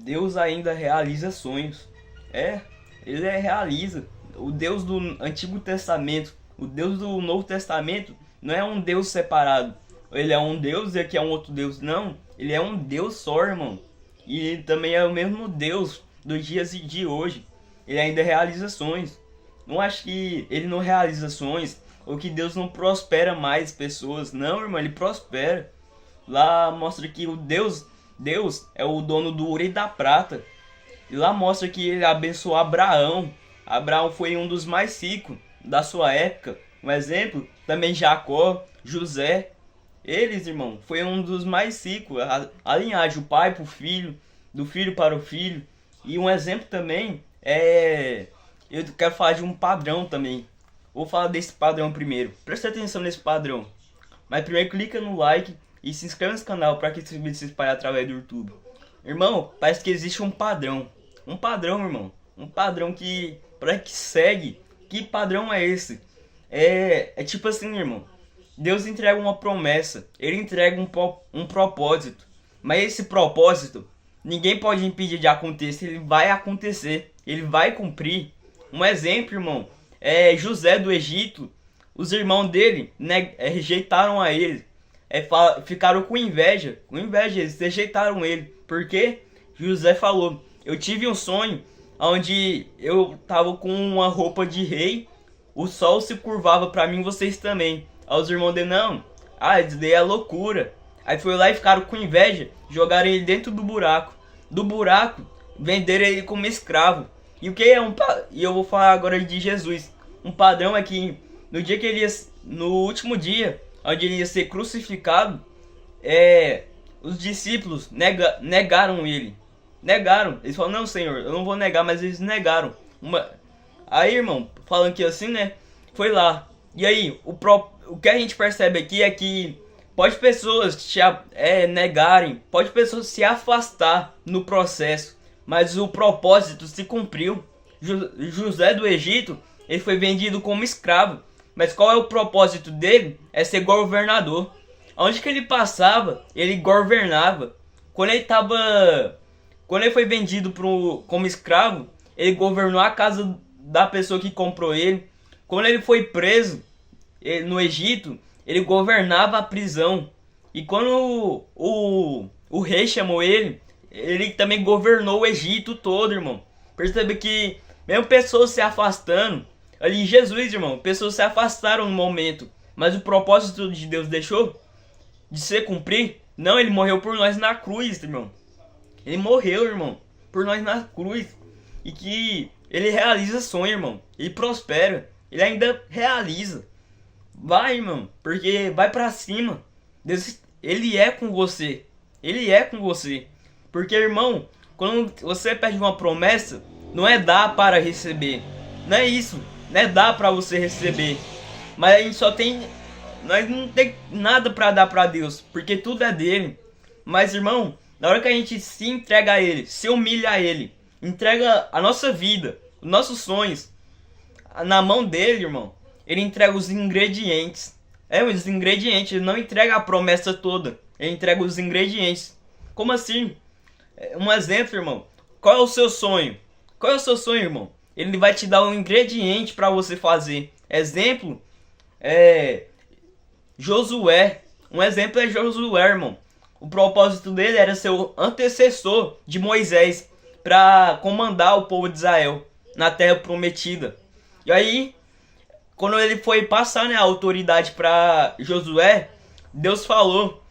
Deus ainda realiza sonhos. É, ele realiza. O Deus do Antigo Testamento, o Deus do Novo Testamento não é um Deus separado. Ele é um Deus e aqui é um outro Deus. Não, ele é um Deus só, irmão. E ele também é o mesmo Deus dos dias de hoje. Ele ainda realiza sonhos. Não acho que ele não realiza sonhos ou que Deus não prospera mais pessoas. Não, irmão, ele prospera. Lá mostra que Deus é o dono do ouro e da prata. E lá mostra que ele abençoou Abraão. Abraão foi um dos mais ricos da sua época. Um exemplo, também Jacó, José. Eles, irmão, foi um dos mais ricos. A linhagem, o pai para o filho, do filho para o filho. E um exemplo também é... Eu quero falar de um padrão também. Vou falar desse padrão primeiro. Presta atenção nesse padrão. Mas primeiro clica no like e se inscreve nesse canal para que esse vídeo se espalhe através do YouTube. Irmão, parece que existe um padrão. Um padrão, irmão. Um padrão que... para que segue. Que padrão é esse? É tipo assim, irmão. Deus entrega uma promessa. Ele entrega um propósito. Mas esse propósito, ninguém pode impedir de acontecer. Ele vai acontecer. Ele vai cumprir. Um exemplo, irmão. É José do Egito. Os irmãos dele rejeitaram a ele. Ficaram com inveja. Com inveja, eles rejeitaram ele. Porque José falou: eu tive um sonho onde eu tava com uma roupa de rei. O sol se curvava para mim, vocês também. Aí os irmãos dele: não, isso daí é loucura. Aí foi lá e ficaram com inveja. Jogaram ele dentro do buraco. Do buraco, venderam ele como escravo. E o que é E eu vou falar agora de Jesus. Um padrão é que no dia que ele ia, no último dia, onde ele ia ser crucificado, os discípulos negaram ele. Negaram. Eles falaram: não, Senhor, eu não vou negar, mas eles negaram. Aí, irmão, falando que assim, né? Foi lá. E aí, o que a gente percebe aqui é que pode pessoas negarem, pode pessoas se afastar no processo, mas o propósito se cumpriu. José do Egito, ele foi vendido como escravo. Mas qual é o propósito dele? É ser governador. Onde que ele passava, ele governava. Quando ele foi vendido como escravo, ele governou a casa da pessoa que comprou ele. Quando ele foi preso no Egito, ele governava a prisão. E quando o rei chamou ele também governou o Egito todo, irmão. Percebe que mesmo pessoas se afastando, ali Jesus, irmão, pessoas se afastaram no momento, mas o propósito de Deus deixou de se cumprir. Não, ele morreu por nós na cruz, irmão. Ele morreu, irmão, por nós na cruz. E que ele realiza sonho, irmão. Ele prospera. Ele ainda realiza. Vai, irmão, porque vai pra cima. Deus, ele é com você. Ele é com você. Porque, irmão, quando você pede uma promessa, não é dar para receber. Não é isso. Não é dar para você receber. Mas a gente só tem... Nós não tem nada para dar para Deus, porque tudo é dele. Mas, irmão, na hora que a gente se entrega a ele, se humilha a ele, entrega a nossa vida, os nossos sonhos na mão dele, irmão, ele entrega os ingredientes. Os ingredientes. Ele não entrega a promessa toda. Ele entrega os ingredientes. Como assim? Um exemplo, irmão. Qual é o seu sonho? Qual é o seu sonho, irmão? Ele vai te dar um ingrediente para você fazer. Exemplo, Josué. Um exemplo é Josué, irmão. O propósito dele era ser o antecessor de Moisés para comandar o povo de Israel na terra prometida. E aí, quando ele foi passar, né, a autoridade para Josué, Deus falou: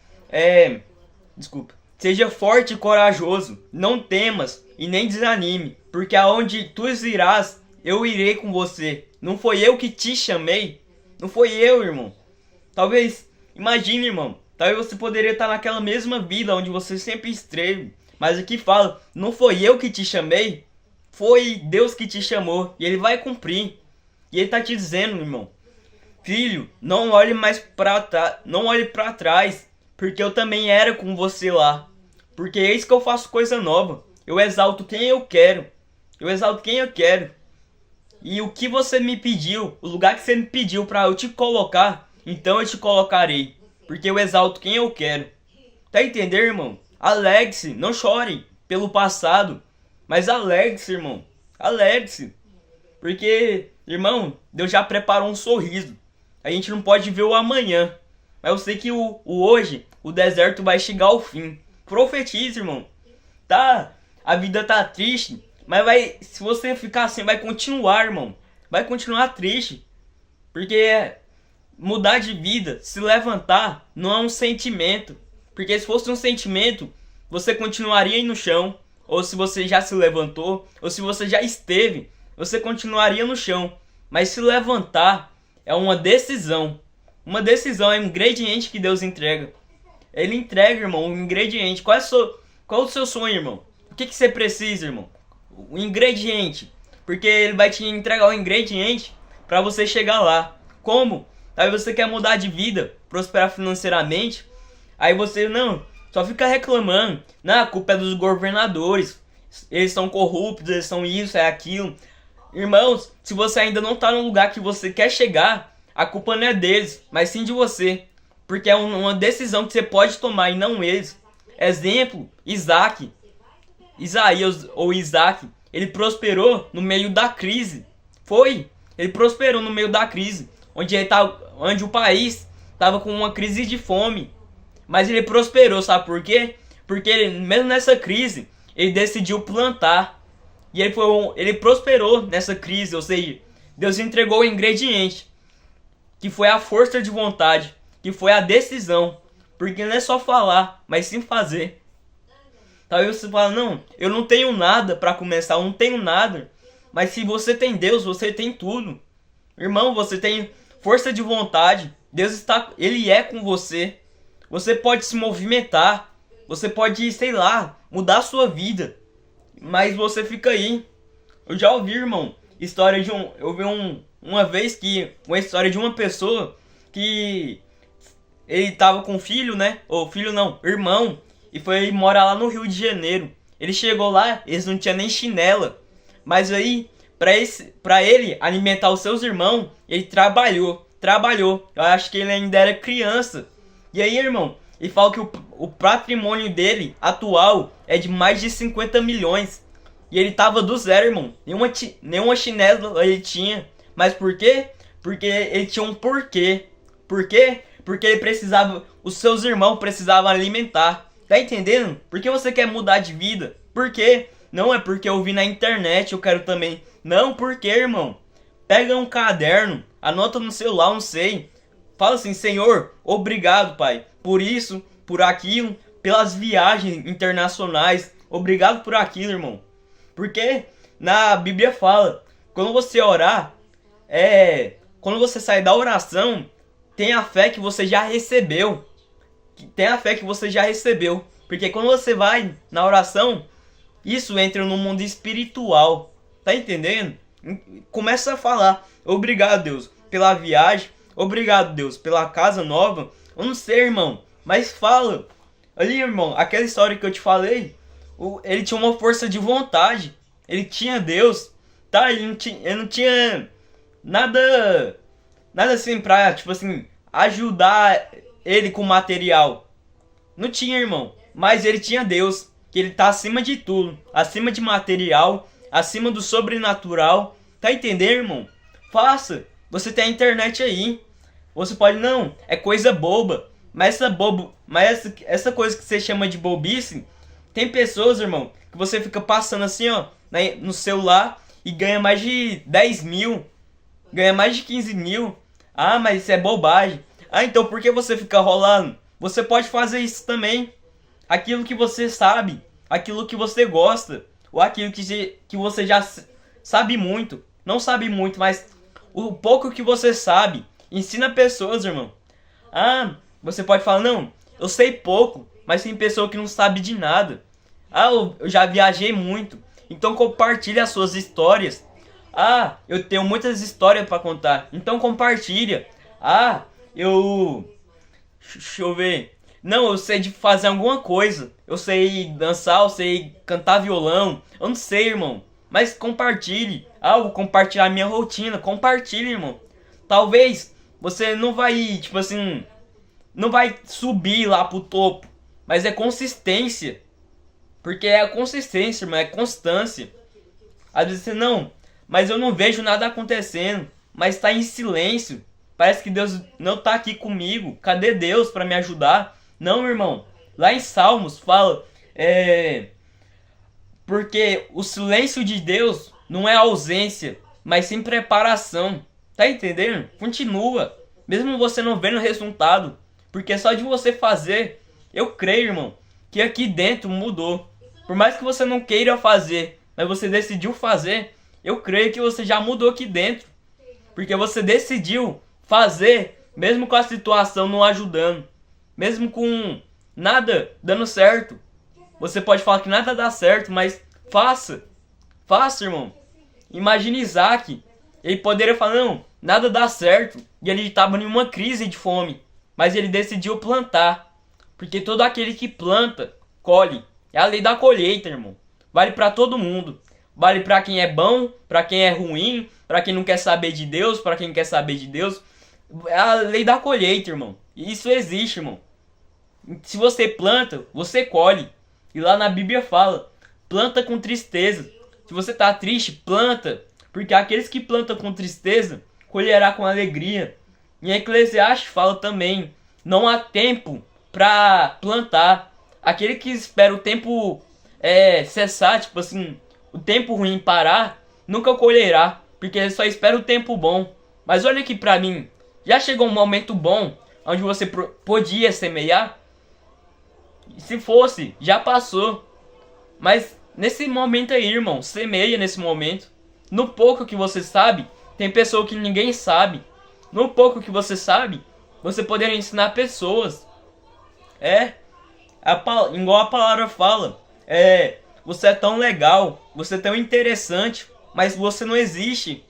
seja forte e corajoso, não temas e nem desanime, porque aonde tu irás, eu irei com você. Não foi eu que te chamei? Não foi eu, irmão. Talvez, imagine, irmão, talvez você poderia estar naquela mesma vida onde você sempre esteve, mas aqui fala: não foi eu que te chamei, foi Deus que te chamou, e ele vai cumprir. E ele está te dizendo, irmão: filho, não olhe mais não olhe para trás, porque eu também era com você lá. Porque eis que eu faço coisa nova. Eu exalto quem eu quero. Eu exalto quem eu quero. E o que você me pediu, o lugar que você me pediu para eu te colocar, então eu te colocarei. Porque eu exalto quem eu quero. Tá entendendo, irmão? Alegre-se, não chore. pelo passado. Mas alegre-se, irmão. Alegre-se. Porque, irmão, Deus já preparou um sorriso. A gente não pode ver o amanhã. Mas eu sei que o hoje, o deserto vai chegar ao fim. Profetize, irmão. Tá, a vida tá triste, mas se você ficar assim, vai continuar, irmão. Vai continuar triste. Porque mudar de vida, se levantar, não é um sentimento. Porque se fosse um sentimento, você continuaria aí no chão. Ou se você já se levantou, ou se você já esteve, você continuaria no chão. Mas se levantar é uma decisão. Uma decisão é um ingrediente que Deus entrega. Ele entrega, irmão, um ingrediente. Qual é o seu sonho, irmão? O que você precisa, irmão? O ingrediente. Porque ele vai te entregar o ingrediente para você chegar lá. Como? Aí você quer mudar de vida, prosperar financeiramente. Aí você não, só fica reclamando. Não, a culpa é dos governadores. Eles são corruptos, eles são isso, é aquilo. Irmãos, se você ainda não está no lugar que você quer chegar, a culpa não é deles, mas sim de você. Porque é uma decisão que você pode tomar e não eles. Exemplo, Isaías ou Isaac, ele prosperou no meio da crise. Ele prosperou no meio da crise, onde o país estava com uma crise de fome. Mas ele prosperou, sabe por quê? Porque mesmo nessa crise, ele decidiu plantar. E ele prosperou nessa crise, ou seja, Deus entregou o ingrediente, que foi a força de vontade, que foi a decisão. Porque não é só falar, mas sim fazer. Talvez você fale, não, eu não tenho nada para começar, eu não tenho nada. Mas se você tem Deus, você tem tudo. Irmão, você tem força de vontade. Deus Ele é com você. Você pode se movimentar. Você pode, sei lá, mudar a sua vida. Mas você fica aí. Eu já ouvi, irmão, eu vi uma vez uma história de uma pessoa que ele tava com filho, né? Ou filho não, irmão. E foi morar lá no Rio de Janeiro. Ele chegou lá, eles não tinham nem chinela. Mas aí, pra ele alimentar os seus irmãos, ele trabalhou. Eu acho que ele ainda era criança. E aí, irmão, ele fala que o patrimônio dele, atual, é de mais de 50 milhões. E ele tava do zero, irmão. Nenhuma chinela ele tinha. Mas por quê? Porque ele tinha um porquê. Por quê? Porque os seus irmãos precisavam alimentar. Tá entendendo? Por que você quer mudar de vida? Por quê? Não é porque eu vi na internet, eu quero também. Não, por quê, irmão? Pega um caderno, anota no celular, não sei. Fala assim, Senhor, obrigado, Pai, por isso, por aquilo, pelas viagens internacionais. Obrigado por aquilo, irmão. Porque na Bíblia fala, quando você orar, quando você sair da oração, tenha a fé que você já recebeu. Tenha a fé que você já recebeu. Porque quando você vai na oração, isso entra no mundo espiritual. Tá entendendo? Começa a falar, obrigado, Deus, pela viagem. Obrigado, Deus, pela casa nova. Eu não sei, irmão, mas fala. Ali, irmão, aquela história que eu te falei, ele tinha uma força de vontade. Ele tinha Deus, tá? Ele não tinha nada assim pra, tipo assim, ajudar ele com material. Não tinha, irmão. Mas ele tinha Deus, que ele tá acima de tudo. Acima de material, acima do sobrenatural. Tá entendendo, irmão? Faça. Você tem a internet aí. Você pode, não, é coisa boba. Mas essa coisa que você chama de bobice, tem pessoas, irmão, que você fica passando assim, ó, no celular e ganha mais de 10 mil. Ganha mais de 15 mil. Ah, mas isso é bobagem. Ah, então por que você fica rolando? Você pode fazer isso também. Aquilo que você sabe, aquilo que você gosta, ou aquilo que você já sabe muito. Não sabe muito, mas o pouco que você sabe, ensina pessoas, irmão. Ah, você pode falar, não, eu sei pouco, mas tem pessoa que não sabe de nada. Ah, eu já viajei muito, então compartilha as suas histórias. Ah, eu tenho muitas histórias para contar, então compartilha. Ah, deixa eu ver. Não, eu sei de fazer alguma coisa. Eu sei dançar, eu sei cantar violão. Eu não sei, irmão. Mas compartilhe. Ah, eu vou compartilhar minha rotina. Compartilhe, irmão. Talvez você não vai, tipo assim, não vai subir lá pro topo. Mas é consistência. Porque é a consistência, irmão, é constância. Às vezes você, não, mas eu não vejo nada acontecendo, mas está em silêncio. Parece que Deus não está aqui comigo. Cadê Deus para me ajudar? Não, irmão. Lá em Salmos fala, porque o silêncio de Deus não é ausência, mas sim preparação. Tá entendendo? Continua. Mesmo você não vendo resultado. Porque só de você fazer, eu creio, irmão, que aqui dentro mudou. Por mais que você não queira fazer, mas você decidiu fazer, eu creio que você já mudou aqui dentro. Porque você decidiu fazer, mesmo com a situação não ajudando. Mesmo com nada dando certo. Você pode falar que nada dá certo, mas faça. Faça, irmão. Imagine Isaac. Ele poderia falar, não, nada dá certo. E ele estava em uma crise de fome. Mas ele decidiu plantar. Porque todo aquele que planta, colhe. É a lei da colheita, irmão. Vale para todo mundo. Vale para quem é bom, para quem é ruim, para quem não quer saber de Deus, para quem quer saber de Deus. É a lei da colheita, irmão. Isso existe, irmão. Se você planta, você colhe. E lá na Bíblia fala, planta com tristeza. Se você tá triste, planta. Porque aqueles que plantam com tristeza, colherá com alegria. Em Eclesiastes fala também, não há tempo para plantar. Aquele que espera o tempo cessar, tipo assim, o tempo ruim parar, nunca colherá. Porque ele só espera o tempo bom. Mas olha aqui pra mim, já chegou um momento bom, onde você podia semear? Se fosse, já passou. Mas nesse momento aí, irmão, semeia nesse momento. No pouco que você sabe, tem pessoa que ninguém sabe. No pouco que você sabe, você poderia ensinar pessoas. Igual a palavra fala. Você é tão legal, você é tão interessante, mas você não existe.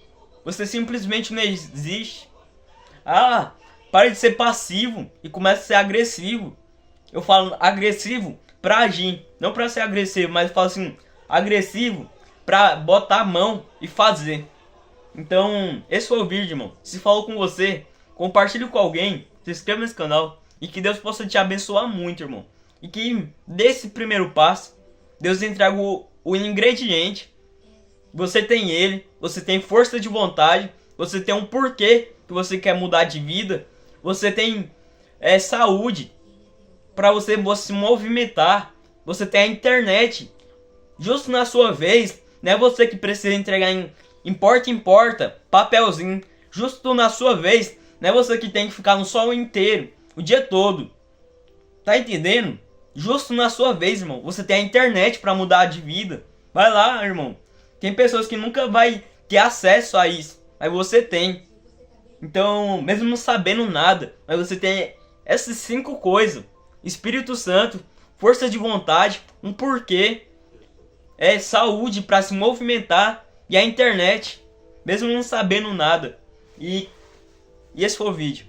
Você simplesmente não existe. Pare de ser passivo e comece a ser agressivo. Eu falo agressivo pra agir, não pra ser agressivo, mas eu falo assim, agressivo pra botar a mão e fazer. Então, esse foi o vídeo, irmão. Se falou com você, compartilhe com alguém, se inscreva nesse canal e que Deus possa te abençoar muito, irmão. E que desse primeiro passo, Deus entrega o ingrediente. Você tem ele, você tem força de vontade, você tem um porquê que você quer mudar de vida, você tem saúde para você se movimentar, você tem a internet. Justo na sua vez, não é você que precisa entregar em porta em porta, papelzinho. Justo na sua vez, não é você que tem que ficar no sol inteiro, o dia todo. Tá entendendo? Justo na sua vez, irmão. Você tem a internet para mudar de vida. Vai lá, irmão. Tem pessoas que nunca vai ter acesso a isso, mas você tem. Então, mesmo não sabendo nada, mas você tem essas 5 coisas. Espírito Santo, força de vontade, um porquê, saúde para se movimentar e a internet, mesmo não sabendo nada. E esse foi o vídeo.